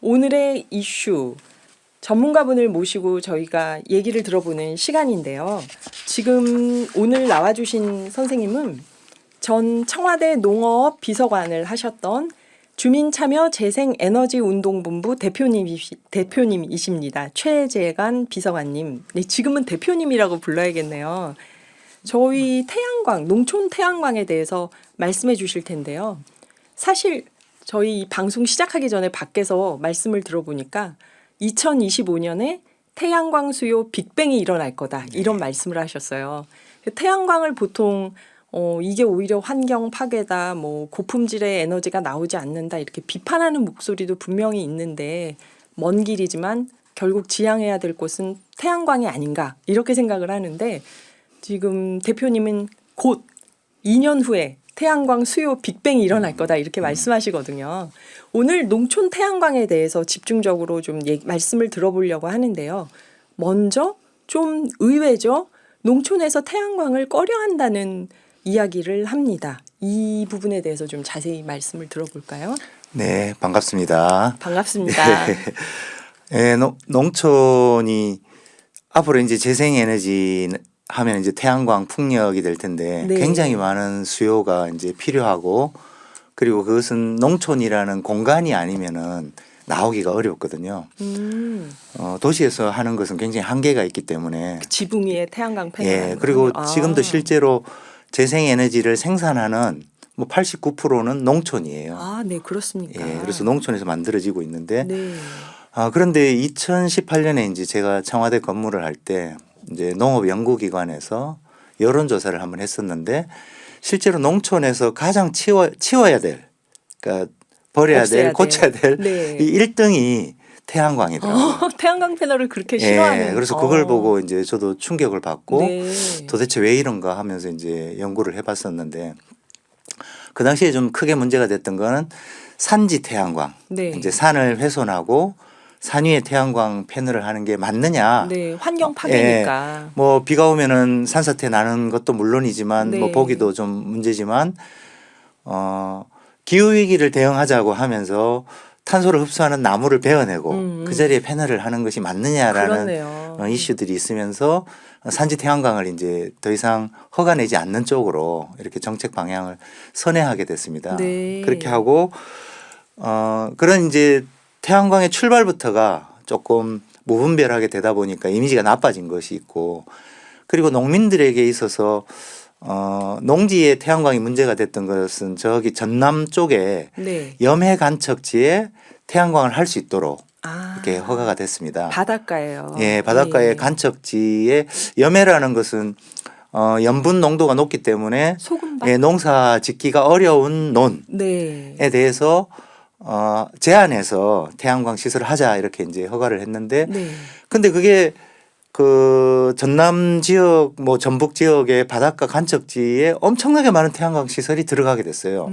오늘의 이슈 전문가분을 모시고 저희가 얘기를 들어보는 시간인데요. 지금 오늘 나와주신 선생님은 전 청와대 농업 비서관을 하셨던 주민참여재생에너지운동본부 대표님이십니다. 최재관 비서관님. 네, 지금은 대표님이라고 불러야겠네요. 저희 태양광, 농촌 태양광에 대해서 말씀해 주실 텐데요. 사실 저희 방송 시작하기 전에 밖에서 말씀을 들어보니까 2025년에 태양광 수요 빅뱅이 일어날 거다 이런 말씀을 하셨어요. 태양광을 보통 이게 오히려 환경 파괴다, 뭐 고품질의 에너지가 나오지 않는다 이렇게 비판하는 목소리도 분명히 있는데 먼 길이지만 결국 지향해야 될 곳은 태양광이 아닌가 이렇게 생각을 하는데 지금 대표님은 곧 2년 후에 태양광 수요 빅뱅이 일어날 거다 이렇게 말씀하시거든요. 오늘 농촌 태양광에 대해서 집중적으로 좀 말씀을 들어보려고 하는데요. 먼저 좀 의외죠. 농촌에서 태양광을 꺼려한다는 이야기를 합니다. 이 부분에 대해서 좀 자세히 말씀을 들어볼까요? 네, 반갑습니다. 반갑습니다. 네, 농촌이 앞으로 이제 재생에너지 하면 이제 태양광 풍력이 될 텐데 네. 굉장히 많은 수요가 이제 필요하고 그리고 그것은 농촌이라는 공간이 아니면은 나오기가 어렵거든요. 도시에서 하는 것은 굉장히 한계가 있기 때문에 지붕 위에 태양광 패널. 예, 그리고 지금도 실제로 재생에너지를 생산하는 뭐 89%는 농촌이에요. 아, 네, 그렇습니까? 예, 그래서 농촌에서 만들어지고 있는데 네. 그런데 2018년에 이제 제가 청와대 근무를 할 때 이제 농업연구기관에서 여론조사를 한번 했었는데 실제로 농촌에서 가장 치워야 될, 그러니까 버려야 될, 고쳐야 될 네. 이 1등이 태양광이더라고요. 태양광 패널을 그렇게 싫어하는. 예, 그래서 그걸 보고 이제 저도 충격을 받고 네. 도대체 왜 이런가 하면서 이제 연구를 해봤었는데 그 당시에 좀 크게 문제가 됐던 거는 산지 태양광, 네. 이제 산을 훼손하고 산 위에 태양광 패널을 하는 게 맞느냐? 네, 환경 파괴니까. 예, 뭐 비가 오면은 산사태 나는 것도 물론이지만 네. 뭐 보기도 좀 문제지만 기후 위기를 대응하자고 하면서 탄소를 흡수하는 나무를 베어내고 그 자리에 패널을 하는 것이 맞느냐라는 그러네요. 이슈들이 있으면서 산지 태양광을 이제 더 이상 허가내지 않는 쪽으로 이렇게 정책 방향을 선회하게 됐습니다. 네. 그렇게 하고 그런 이제 태양광의 출발부터가 조금 무분별하게 되다 보니까 이미지가 나빠진 것이 있고 그리고 농민들에게 있어서 농지에 태양광이 문제가 됐던 것은 저기 전남 쪽에 네. 염해 간척지에 태양광을 할 수 있도록 아, 이렇게 허가가 됐습니다. 바닷가예요. 예, 바닷가의 네. 간척지에 염해라는 것은 염분 농도가 높기 때문에 소금밭. 예, 농사 짓기가 어려운 논에 네. 대해서 제한해서 태양광 시설을 하자 이렇게 이제 허가를 했는데 네. 근데 그게 그 전남 지역 뭐 전북 지역의 바닷가 간척지에 엄청나게 많은 태양광 시설이 들어가게 됐어요.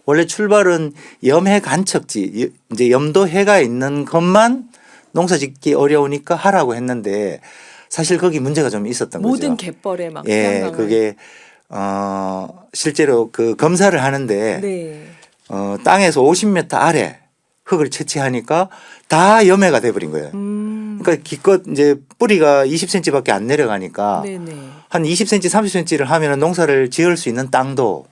원래 출발은 염해 간척지 이제 염도해가 있는 것만 농사 짓기 어려우니까 하라고 했는데 사실 거기 문제가 좀 있었던 모든 거죠. 갯벌에 막 예, 태양광을. 그게 실제로 그 검사를 하는데 네. 땅에서 50m 아래 흙을 채취하니까 다 염해가 돼버린 거예요. 그러니까 기껏 이제 뿌리가 20cm밖에 안 내려가니까 네네. 한 20cm, 30cm를 하면 농사를 지을 수 있는 땅도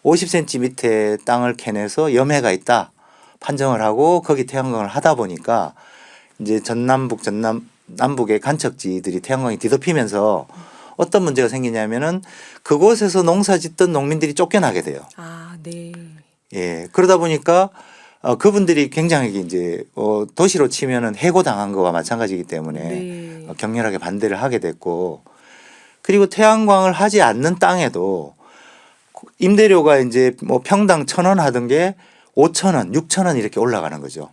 50cm 밑에 땅을 캐내서 염해가 있다 판정을 하고 거기 태양광을 하다 보니까 이제 남북의 간척지들이 태양광이 뒤덮이면서 어떤 문제가 생기냐면은 그곳에서 농사 짓던 농민들이 쫓겨나게 돼요. 아, 네. 예, 그러다 보니까 그분들이 굉장히 이제 도시로 치면은 해고당한 거와 마찬가지이기 때문에 네. 격렬하게 반대를 하게 됐고 그리고 태양광을 하지 않는 땅에도 임대료가 이제 뭐 평당 1,000원 하던 게 5,000원, 6,000원 이렇게 올라가는 거죠.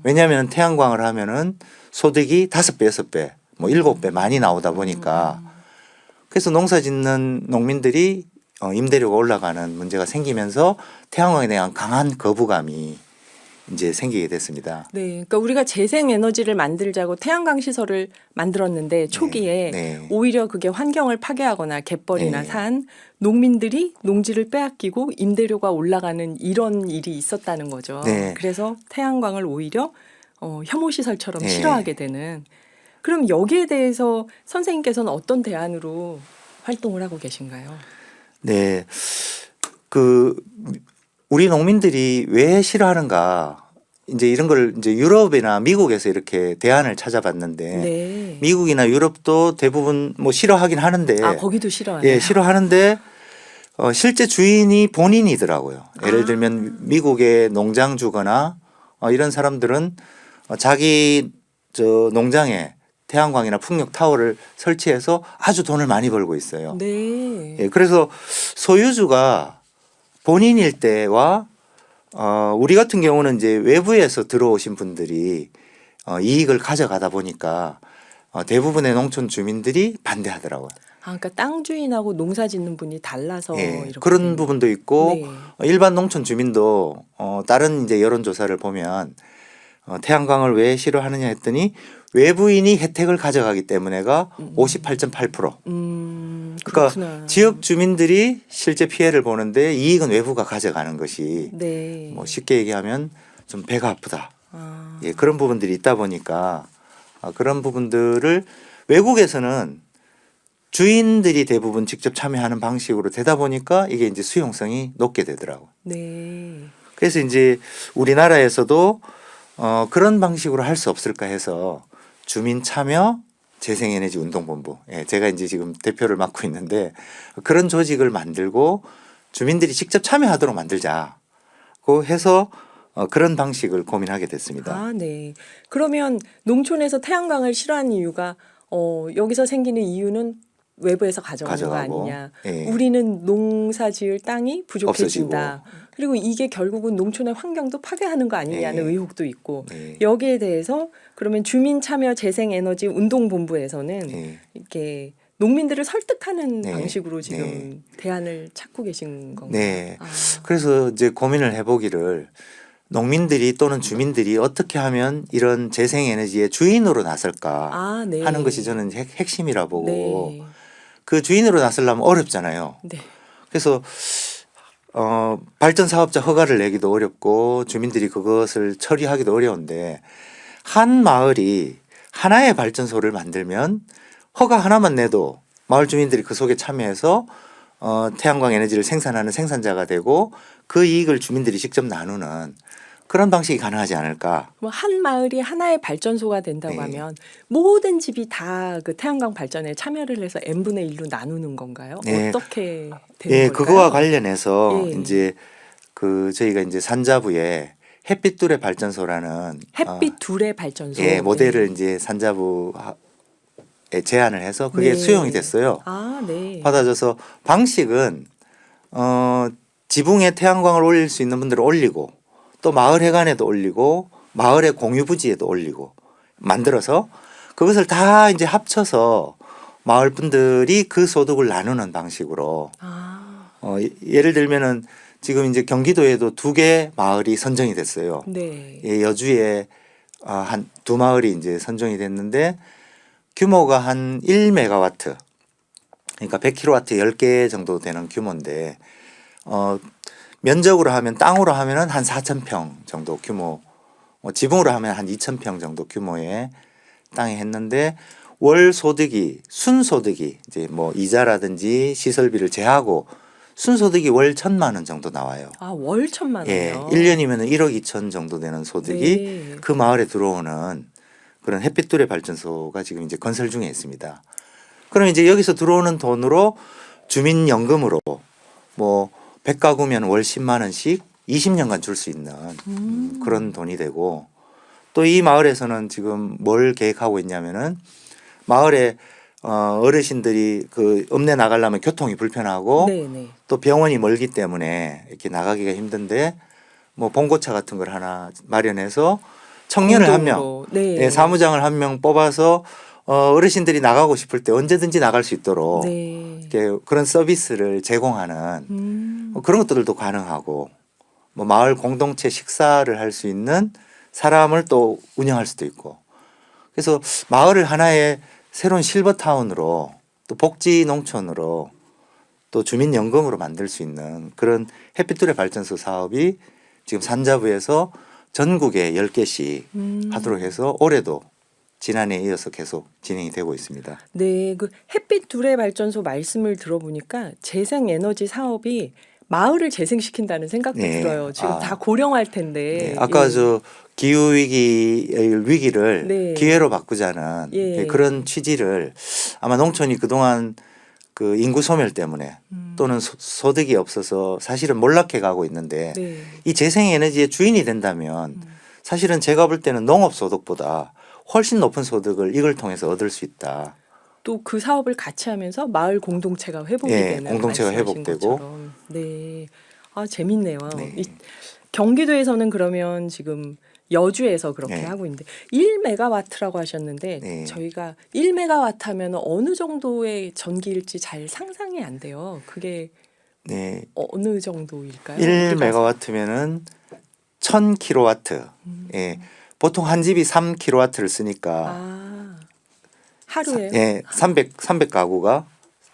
왜냐하면 태양광을 하면은 소득이 5배, 6배, 뭐 7배 많이 나오다 보니까 그래서 농사 짓는 농민들이 임대료가 올라가는 문제가 생기면서 태양광에 대한 강한 거부감이 이제 생기게 됐습니다. 네, 그러니까 우리가 재생 에너지를 만들자고 태양광 시설을 만들었는데 초기에 네. 오히려 그게 환경을 파괴하거나 갯벌이나 네. 산 농민들이 농지를 빼앗기고 임대료가 올라가는 이런 일이 있었다는 거죠. 네. 그래서 태양광을 오히려 혐오 시설처럼 네. 싫어하게 되는. 그럼 여기에 대해서 선생님께서는 어떤 대안으로 활동을 하고 계신가요? 네. 그 우리 농민들이 왜 싫어하는가? 이제 이런 걸 이제 유럽이나 미국에서 이렇게 대안을 찾아봤는데 네. 미국이나 유럽도 대부분 뭐 싫어하긴 하는데 아, 거기도 싫어하네요. 예, 싫어하는데 실제 주인이 본인이더라고요. 예를 들면 미국의 농장주거나 이런 사람들은 자기 저 농장에 태양광이나 풍력 타워를 설치해서 아주 돈을 많이 벌고 있어요. 네. 예, 그래서 소유주가 본인일 때와 우리 같은 경우는 이제 외부에서 들어오신 분들이 이익을 가져가다 보니까 대부분의 농촌 주민들이 반대하더라고요. 아, 그러니까 땅 주인하고 농사 짓는 분이 달라서 예, 이렇게 그런 되는 부분도 있고 네. 일반 농촌 주민도 다른 이제 여론조사를 보면 태양광을 왜 싫어하느냐 했더니 외부인이 혜택을 가져가기 때문에가 58.8%. 그러니까 그렇구나. 지역 주민들이 실제 피해를 보는데 이익은 외부가 가져가는 것이 네. 뭐 쉽게 얘기하면 좀 배가 아프다. 아, 예, 그런 부분들이 있다 보니까 그런 부분들을 외국에서는 주인들이 대부분 직접 참여하는 방식으로 되다 보니까 이게 이제 수용성이 높게 되더라고요. 네. 그래서 이제 우리나라에서도 그런 방식으로 할 수 없을까 해서 주민 참여 재생에너지 운동본부, 예, 제가 이제 지금 대표를 맡고 있는데 그런 조직을 만들고 주민들이 직접 참여하도록 만들자고 해서 그런 방식을 고민하게 됐습니다. 아, 네. 그러면 농촌에서 태양광을 싫어하는 이유가 여기서 생기는 이유는 외부에서 가져가는 거 가져가고, 아니냐. 예. 우리는 농사 지을 땅이 부족해진다. 그리고 이게 결국은 농촌의 환경도 파괴하는 거 아니냐는 예. 의혹도 있고 예. 여기에 대해서 그러면 주민 참여 재생 에너지 운동본부에서는 예. 이렇게 농민들을 설득하는 네. 방식으로 지금 네. 대안을 찾고 계신 건가요? 네. 아, 그래서 이제 고민을 해보기를 농민들이 또는 주민들이 어떻게 하면 이런 재생에너지의 주인으로 나설까 아, 네. 하는 것이 저는 핵심이라 보고 네. 그 주인으로 나서려면 어렵잖아요. 네. 그래서 발전 사업자 허가를 내기도 어렵고 주민들이 그것을 처리하기도 어려운데 한 마을이 하나의 발전소를 만들면 허가 하나만 내도 마을 주민들이 그 속에 참여해서 태양광 에너지를 생산하는 생산자가 되고 그 이익을 주민들이 직접 나누는 그런 방식이 가능하지 않을까. 뭐 한 마을이 하나의 발전소가 된다고 네. 하면 모든 집이 다 그 태양광 발전에 참여를 해서 n분의 1로 나누는 건가요? 네. 어떻게 되는 예, 걸까요? 그거와 관련해서 예. 이제 저희가 이제 산자부에 햇빛둘의 발전소라는 햇빛 둘의 발전소. 예, 모델을 네. 이제 산자부에 제안을 해서 그게 네. 수용이 됐어요. 아, 네. 받아줘서 방식은 지붕에 태양광을 올릴 수 있는 분들은 올리고 또 마을 회관에도 올리고 마을의 공유 부지에도 올리고 만들어서 그것을 다 이제 합쳐서 마을 분들이 그 소득을 나누는 방식으로 아, 예를 들면은 지금 이제 경기도에도 2개 마을이 선정이 됐어요. 네. 예, 여주에 한 2마을이 이제 선정이 됐는데 규모가 한 1메가와트 그러니까 100kW 10개 정도 되는 규모인데 면적으로 하면 땅으로 하면은 한 4,000평 정도 규모 지붕으로 하면 한 2,000평 정도 규모의 땅에 했는데 월 소득이 순소득이 이제 뭐 이자라든지 시설비를 제하고 순소득이 월 1,000만 원 정도 나와요. 아, 월 1,000만 예, 원이요. 1년이면 1억 2천 정도 되는 소득이 네. 그 마을에 들어오는 그런 햇빛둘의 발전소가 지금 이제 건설 중에 있습니다. 그럼 이제 여기서 들어오는 돈으로 주민연금으로 뭐 100가구면 월 10만 원씩 20년간 줄 수 있는 그런 돈이 되고 또 이 마을에서는 지금 뭘 계획하고 있냐면은 마을에 어르신들이 그 읍내 나가려면 교통이 불편하고 네, 네. 또 병원이 멀기 때문에 이렇게 나가기가 힘든데 뭐 봉고차 같은 걸 하나 마련해서 청년을 한 명, 공동으로. 네. 예, 사무장을 한 명 뽑아서 어르신들이 나가고 싶을 때 언제든지 나갈 수 있도록 네. 이렇게 그런 서비스를 제공하는 그런 것들도 가능하고 뭐 마을 공동체 식사를 할 수 있는 사람을 또 운영할 수도 있고 그래서 마을을 하나의 새로운 실버타운으로 또 복지 농촌으로 또 주민연금으로 만들 수 있는 그런 햇빛두레 발전소 사업이 지금 산자부에서 전국에 10개씩 하도록 해서 올해도 지난해에 이어서 계속 진행이 되고 있습니다. 네, 그 햇빛 두레 발전소 말씀을 들어보니까 재생에너지 사업이 마을을 재생시킨다는 생각도 네. 들어요. 지금 아. 다 고령화할 텐데. 네, 아까 예. 저 기후 위기를 네. 기회로 바꾸자는 예. 그런 취지를 아마 농촌이 그동안 그 인구 소멸 때문에 또는 소득이 없어서 사실은 몰락해 가고 있는데 네. 이 재생에너지의 주인이 된다면 사실은 제가 볼 때는 농업 소득보다 훨씬 높은 소득을 이걸 통해서 얻을 수 있다. 또 그 사업을 같이 하면서 마을 공동체가 회복이 예, 되는 공동체가 말씀하신 회복되고. 것처럼. 네. 아, 재밌네요. 네. 이 경기도에서는 그러면 지금 여주에서 그렇게 네. 하고 있는데 1메가와트라고 하셨는데 네. 저희가 1메가와트 하면 어느 정도의 전기일지 잘 상상이 안 돼요. 그게 네. 어느 정도일까요? 1메가와트면은 1000kW. 예. 보통 한 집이 3kW를 쓰니까 아, 하루에 예, 300 가구가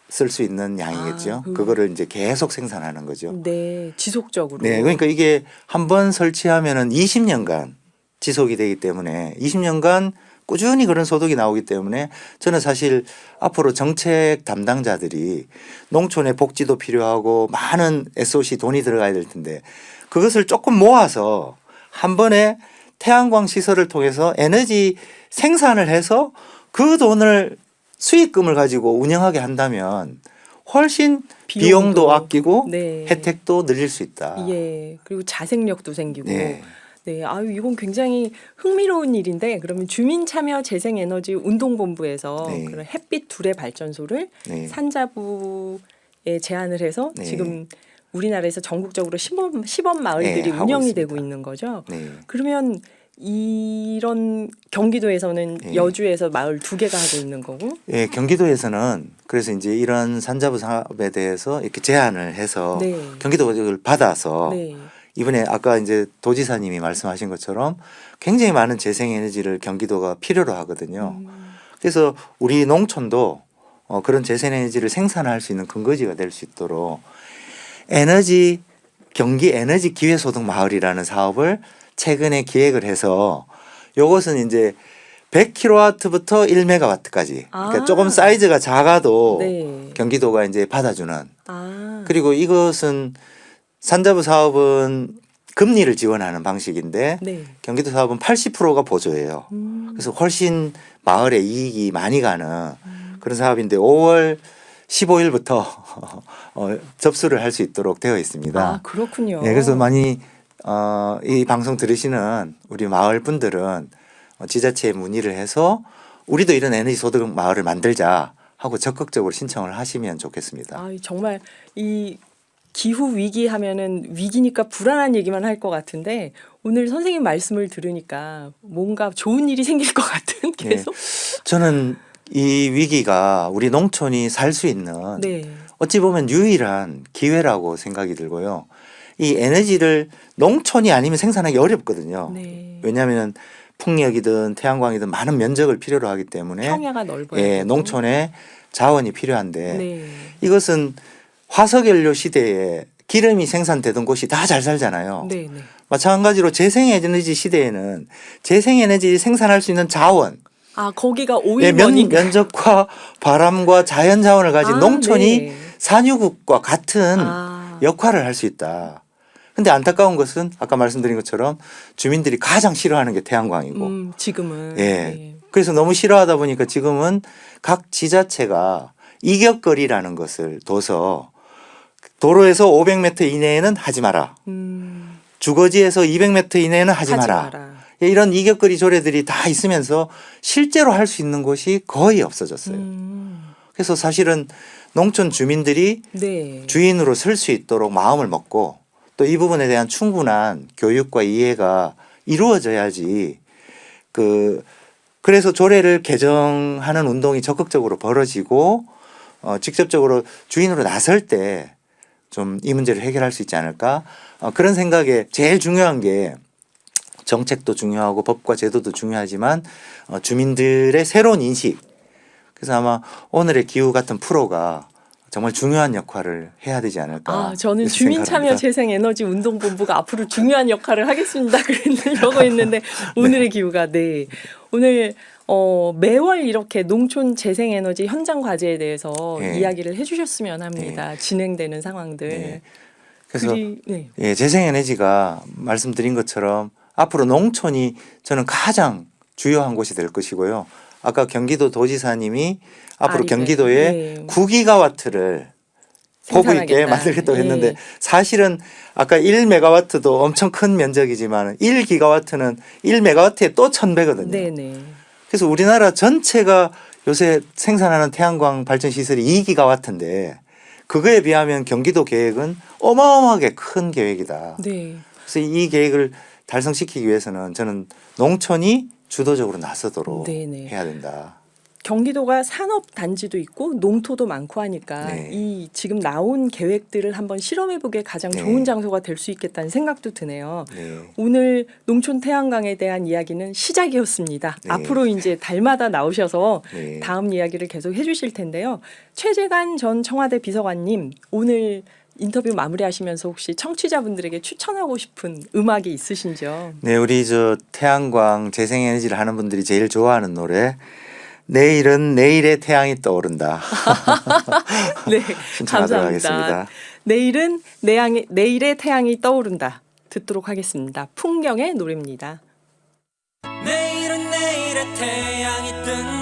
쓸 수 있는 양이겠죠. 아, 그거를 이제 계속 생산하는 거죠. 네, 지속적으로. 네, 그러니까 이게 한번 설치하면은 20년간 지속이 되기 때문에 20년간 꾸준히 그런 소득이 나오기 때문에 저는 사실 앞으로 정책 담당자들이 농촌의 복지도 필요하고 많은 SOC 돈이 들어가야 될 텐데 그것을 조금 모아서 한 번에 태양광 시설을 통해서 에너지 생산을 해서 그 돈을 수익금을 가지고 운영하게 한다면 훨씬 비용도 아끼고 네. 혜택도 늘릴 수 있다. 예, 그리고 자생력도 생기고. 네. 네, 아유 이건 굉장히 흥미로운 일인데 그러면 주민참여 재생에너지 운동본부에서 네. 그런 햇빛 두레 발전소를 네. 산자부에 제안을 해서 네. 지금 우리나라에서 전국적으로 시범 마을들이 네, 하고 운영이 있습니다. 되고 있는 거죠. 네. 그러면 이런 경기도에서는 네. 여주에서 마을 2개가 하고 있는 거고. 예, 경기도에서는 그래서 이제 이런 산자부 사업에 대해서 이렇게 제안을 해서 네. 경기도가 이걸 받아서 네. 이번에 아까 이제 도지사님이 말씀하신 것처럼 굉장히 많은 재생에너지를 경기도가 필요로 하거든요. 그래서 우리 농촌도 그런 재생에너지를 생산할 수 있는 근거지가 될 수 있도록 경기 에너지 기회소득 마을이라는 사업을 최근에 기획을 해서 요것은 이제 100kW부터 1메가와트까지 그러니까 아. 조금 사이즈가 작아도 네. 경기도가 이제 받아주는 아. 그리고 이것은 산자부 사업은 금리를 지원하는 방식인데 네. 경기도 사업은 80%가 보조예요. 그래서 훨씬 마을에 이익이 많이 가는 그런 사업인데 5월 15일부터 접수를 할 수 있도록 되어 있습니다. 아, 그렇군요. 네, 그래서 많이 이 방송 들으시는 우리 마을 분들은 지자체에 문의를 해서 우리도 이런 에너지 소득 마을을 만들자 하고 적극적으로 신청을 하시면 좋겠습니다. 아, 정말 이 기후 위기 하면은 위기니까 불안한 얘기만 할 것 같은데 오늘 선생님 말씀을 들으니까 뭔가 좋은 일이 생길 것 같은 계속. 저는 이 위기가 우리 농촌이 살 수 있는 네. 어찌 보면 유일한 기회라고 생각이 들고요. 이 에너지를 농촌이 아니면 생산하기 어렵거든요. 네. 왜냐하면 풍력이든 태양광이든 많은 면적을 필요로 하기 때문에 평야가 넓어요. 예, 농촌에 자원이 필요한데 네. 이것은 화석연료 시대에 기름이 생산되던 곳이 다 잘 살잖아요. 네, 네. 마찬가지로 재생에너지 시대에는 재생에너지 생산할 수 있는 자원, 아, 거기가 예, 오일원인가? 면적과 바람과 자연 자원을 가진 아, 농촌이 네. 산유국과 같은 아. 역할을 할 수 있다. 근데 안타까운 것은 아까 말씀드린 것처럼 주민들이 가장 싫어하는 게 태양광이고 지금은. 예. 네. 그래서 너무 싫어하다 보니까 지금은 각 지자체가 이격거리라는 것을 둬서 도로에서 500m 이내에는 하지 마라. 주거지에서 200m 이내에는 하지 마라. 예, 이런 이격거리 조례들이 다 있으면서 실제로 할 수 있는 곳이 거의 없어졌어요. 그래서 사실은 농촌 주민들이 네. 주인으로 설 수 있도록 마음을 먹고 또 이 부분에 대한 충분한 교육과 이해가 이루어져야지 그래서 조례를 개정하는 운동이 적극적으로 벌어지고 직접적으로 주인으로 나설 때 좀 이 문제를 해결할 수 있지 않을까 그런 생각에 제일 중요한 게 정책도 중요하고 법과 제도도 중요하지만 주민들의 새로운 인식. 그래서 아마 오늘의 기후 같은 프로가 정말 중요한 역할을 해야 되지 않을까. 아, 저는 이렇게 주민참여재생에너지운동본부가 앞으로 중요한 역할을 하겠습니다. 그러고 있는데 오늘의 기후가 네. 오늘 매월 이렇게 농촌 재생에너지 현장 과제에 대해서 네. 이야기를 해주셨으면 합니다. 진행되는 상황들. 네. 그래서 네. 예, 재생에너지가 말씀드린 것처럼 앞으로 농촌이 저는 가장 주요한 곳이 될 것이고요. 아까 경기도 도지사님이 앞으로 경기도에 네. 9기가와트를 포부 있게 생산하겠다. 만들겠다고 했는데 예. 사실은 아까 1메가와트도 엄청 큰 면적이지만 1기가와트는 1메가와트에 또 1000배거든요. 네네. 그래서 우리나라 전체가 요새 생산하는 태양광 발전 시설이 2기가와트인데 그거에 비하면 경기도 계획은 어마어마하게 큰 계획이다. 네. 그래서 이 계획을 달성시키기 위해서는 저는 농촌이 주도적으로 나서도록 네네. 해야 된다. 경기도가 산업 단지도 있고 농토도 많고 하니까 네. 이 지금 나온 계획들을 한번 실험해보기에 가장 네. 좋은 장소가 될 수 있겠다는 생각도 드네요. 네. 오늘 농촌 태양광에 대한 이야기는 시작이었습니다. 네. 앞으로 이제 달마다 나오셔서 네. 다음 이야기를 계속 해주실 텐데요. 최재관 전 청와대 비서관님 오늘 인터뷰 마무리하시면서 혹시 청취자분들에게 추천하고 싶은 음악이 있으신지요? 네, 우리 저 태양광 재생에너지를 하는 분들이 제일 좋아하는 노래 내일은 내일의 태양이 떠오른다. 네, 신청하도록 감사합니다. 하겠습니다. 내일은 내일의 태양이 떠오른다. 듣도록 하겠습니다. 풍경의 노래입니다. 내일은 내일의 태양이 뜬다